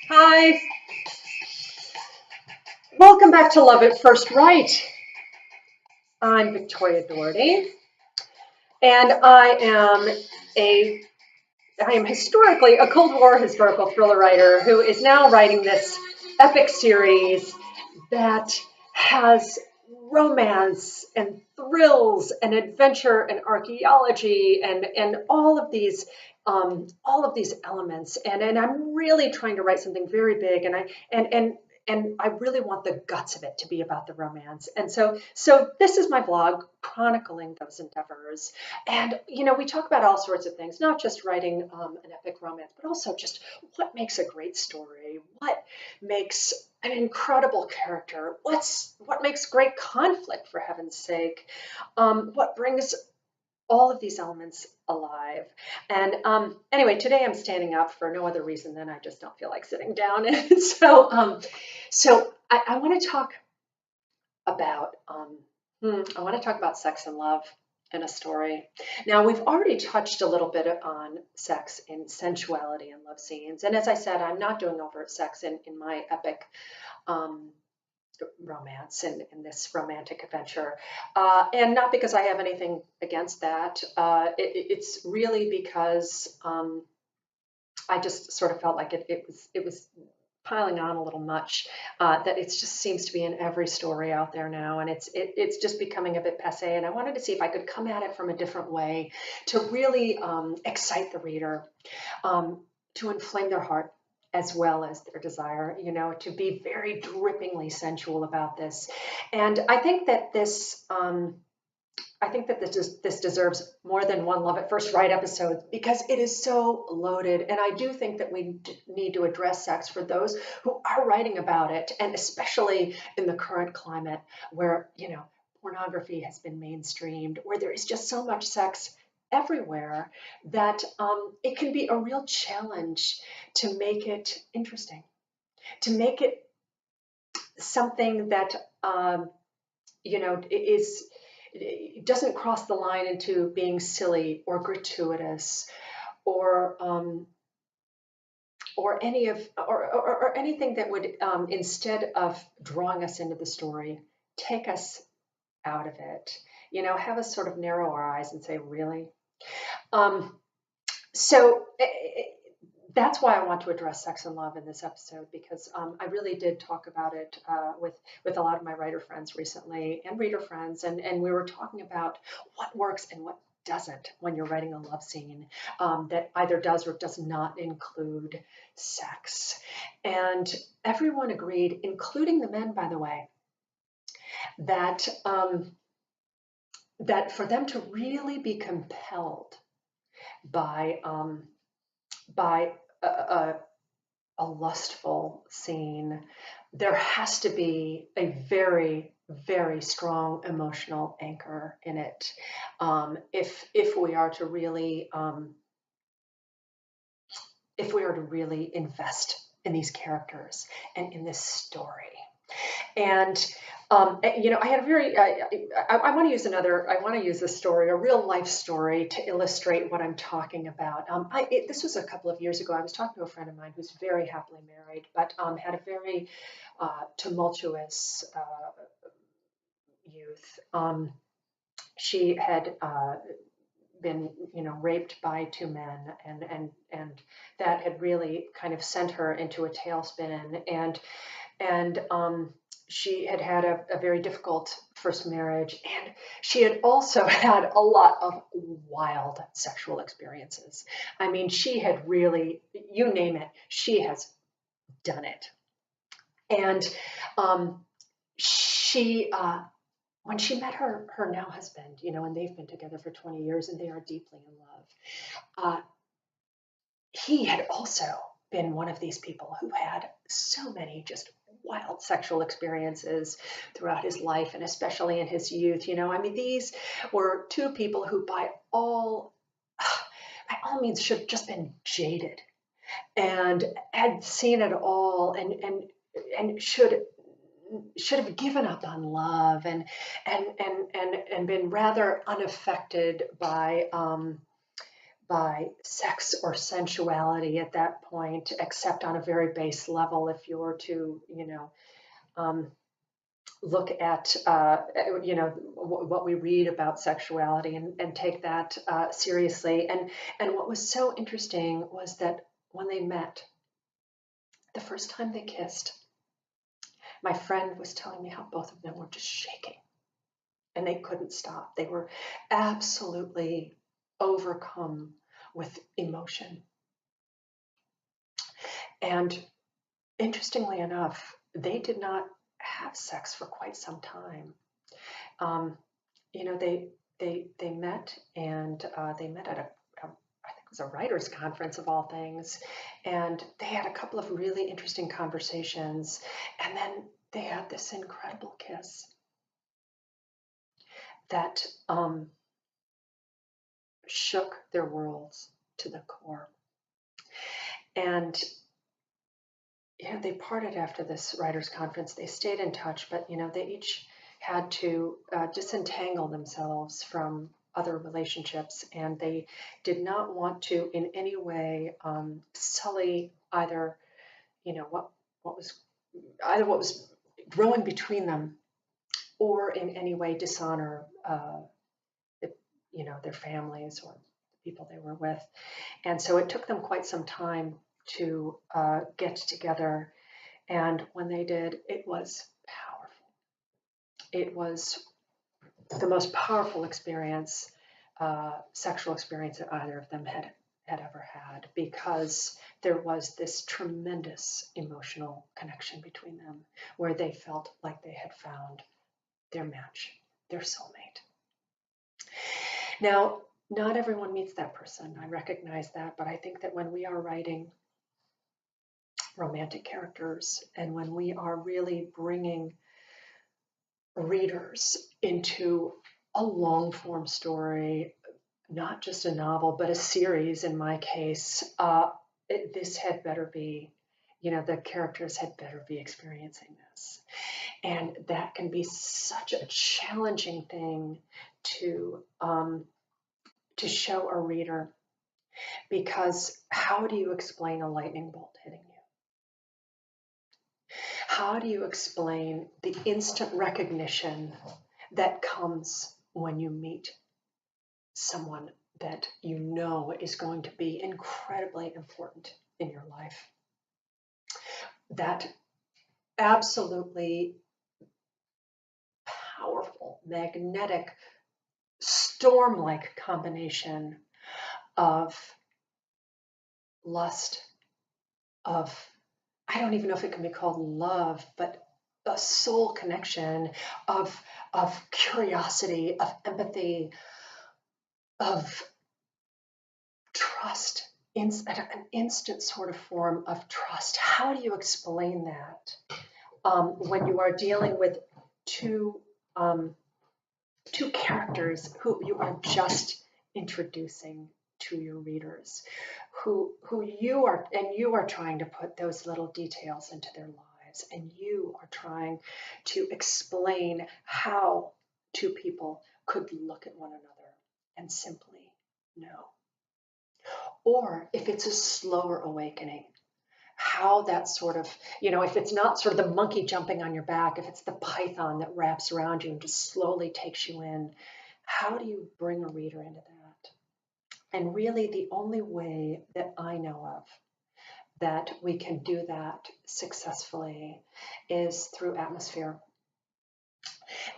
Hi, welcome back to Love at First Right. I'm Victoria Dougherty, and a I am historically a Cold War historical thriller writer who is now writing this epic series that has romance and thrills and adventure and archaeology and all of these elements, and I'm really trying to write something very big, and I really want the guts of it to be about the romance. And so this is my blog chronicling those endeavors. And we talk about all sorts of things, not just writing an epic romance, but also just what makes a great story, what makes an incredible character, what makes great conflict, for heaven's sake, what brings all of these elements alive. And anyway, today I'm standing up for no other reason than I just don't feel like sitting down. And so I want to talk about I want to talk about sex and love in a story. Now, we've already touched a little bit on sex in sensuality and love scenes. And as I said, I'm not doing overt sex in my epic um, romance in this romantic adventure. And not because I have anything against that. It's really because I just sort of felt like it was piling on a little much. That it just seems to be in every story out there now, and it's just becoming a bit passe. And I wanted to see if I could come at it from a different way to really excite the reader, to inflame their heart as well as their desire, to be very drippingly sensual about this. And I think that this deserves more than one Love at First Right episode because it is so loaded. And I do think that we need to address sex for those who are writing about it, and especially in the current climate where, pornography has been mainstreamed, where there is just so much sex everywhere that it can be a real challenge to make it interesting, to make it something that is it doesn't cross the line into being silly or gratuitous or or anything that would instead of drawing us into the story, take us out of it. Have us sort of narrow our eyes and say, really. Um, so that's why I want to address sex and love in this episode, because I really did talk about it with a lot of my writer friends recently and reader friends, and we were talking about what works and what doesn't when you're writing a love scene that either does or does not include sex. And everyone agreed, including the men, by the way, that that for them to really be compelled by by a lustful scene, there has to be a very, very strong emotional anchor in it. If we are to really if we are to really invest in these characters and in this story. And I had a very. I want to use another. I want to use this story, a real life story, to illustrate what I'm talking about. This was a couple of years ago. I was talking to a friend of mine who's very happily married, but had a very tumultuous youth. She had been, raped by two men, and that had really kind of sent her into a tailspin. And she had had a very difficult first marriage, and she had also had a lot of wild sexual experiences. I mean, she had really, you name it, she has done it. And um, she, when she met her now husband, and they've been together for 20 years and they are deeply in love, he had also been one of these people who had so many just wild sexual experiences throughout his life, and especially in his youth. I mean, these were two people who by all means should have just been jaded and had seen it all, and should have given up on love, and been rather unaffected by sex or sensuality at that point, except on a very base level. If you were to, look at, what we read about sexuality and take that seriously. And what was so interesting was that when they met, the first time they kissed, my friend was telling me how both of them were just shaking and they couldn't stop. They were absolutely overcome with emotion. And interestingly enough, they did not have sex for quite some time. Um, they met, and they met at I think it was a writers' conference of all things, and they had a couple of really interesting conversations, and then they had this incredible kiss that shook their worlds to the core. And they parted after this writers' conference. They stayed in touch, but they each had to disentangle themselves from other relationships, and they did not want to in any way sully either what was growing between them, or in any way dishonor their families or the people they were with. And so it took them quite some time to get together. And when they did, it was powerful. It was the most powerful experience, sexual experience that either of them had ever had, because there was this tremendous emotional connection between them where they felt like they had found their match, their soulmate. Now, not everyone meets that person. I recognize that, but I think that when we are writing romantic characters and when we are really bringing readers into a long form story, not just a novel, but a series in my case, this had better be, the characters had better be experiencing this. And that can be such a challenging thing to show a reader, because how do you explain a lightning bolt hitting you? How do you explain the instant recognition that comes when you meet someone that you know is going to be incredibly important in your life? That absolutely powerful, magnetic, storm-like combination of lust, of, I don't even know if it can be called love, but a soul connection, of curiosity, of empathy, of trust, an instant sort of form of trust. How do you explain that when you are dealing with two characters who you are just introducing to your readers, who you are trying to put those little details into their lives, and you are trying to explain how two people could look at one another and simply know. Or if it's a slower awakening, how that sort of, if it's not sort of the monkey jumping on your back, if it's the python that wraps around you and just slowly takes you in, how do you bring a reader into that? And really the only way that I know of that we can do that successfully is through atmosphere.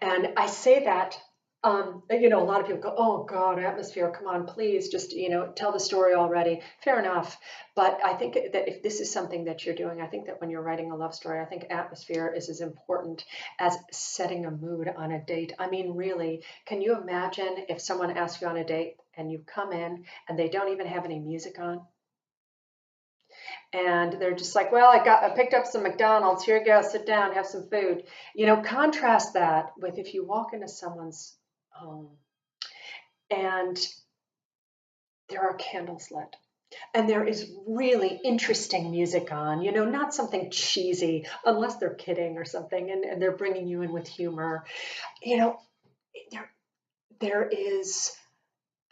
And I say that, a lot of people go, oh God, atmosphere, come on, please just, tell the story already. Fair enough. But I think that if this is something that you're doing, I think that when you're writing a love story, I think atmosphere is as important as setting a mood on a date. I mean, really, can you imagine if someone asks you on a date and you come in and they don't even have any music on? And they're just like, well, I picked up some McDonald's. Here you go, sit down, have some food. Contrast that with if you walk into someone's home and there are candles lit and there is really interesting music on, not something cheesy, unless they're kidding or something, and they're bringing you in with humor. There is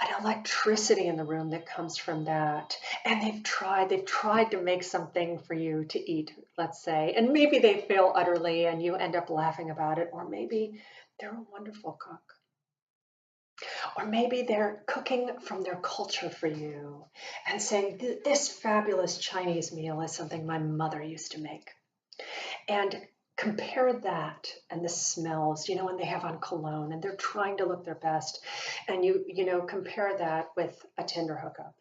an electricity in the room that comes from that. And they've tried to make something for you to eat, let's say, and maybe they fail utterly and you end up laughing about it, or maybe they're a wonderful cook. Or maybe they're cooking from their culture for you and saying, this fabulous Chinese meal is something my mother used to make. And compare that and the smells, when they have on cologne and they're trying to look their best. And compare that with a Tinder hookup,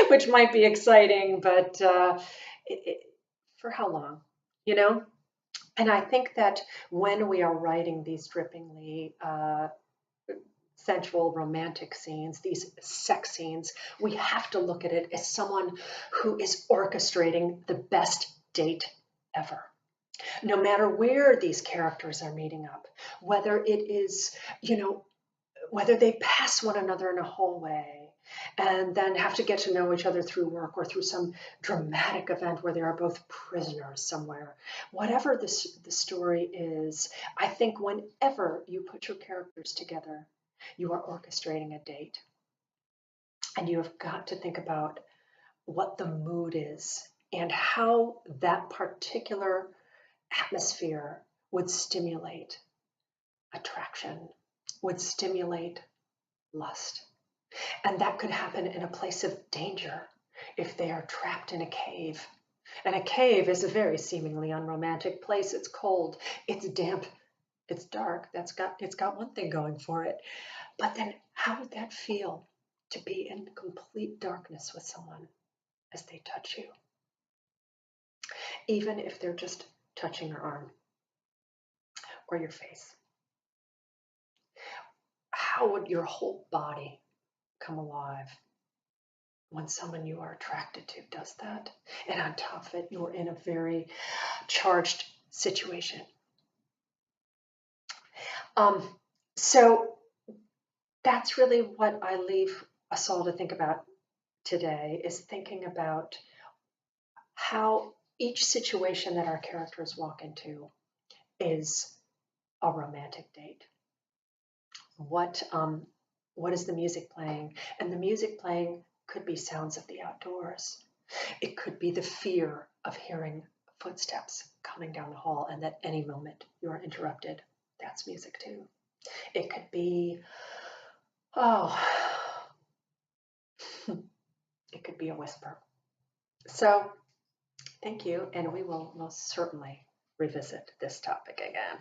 which might be exciting, but for how long, you know? And I think that when we are writing these drippingly sensual romantic scenes, these sex scenes, we have to look at it as someone who is orchestrating the best date ever. No matter where these characters are meeting up, whether it is, whether they pass one another in a hallway and then have to get to know each other through work or through some dramatic event where they are both prisoners somewhere. Whatever the story is, I think whenever you put your characters together, you are orchestrating a date. And you have got to think about what the mood is and how that particular atmosphere would stimulate attraction, would stimulate lust. And that could happen in a place of danger if they are trapped in a cave. And a cave is a very seemingly unromantic place. It's cold, it's damp, it's dark. It's got one thing going for it. But then how would that feel to be in complete darkness with someone as they touch you? Even if they're just touching your arm or your face. How would your whole body come alive when someone you are attracted to does that? And on top of it, you're in a very charged situation. So that's really what I leave us all to think about today, is thinking about how each situation that our characters walk into is a romantic date. What is the music playing? And the music playing could be sounds of the outdoors. It could be the fear of hearing footsteps coming down the hall and at any moment you are interrupted. That's music too. It could be, it could be a whisper. So thank you, and we will most certainly revisit this topic again.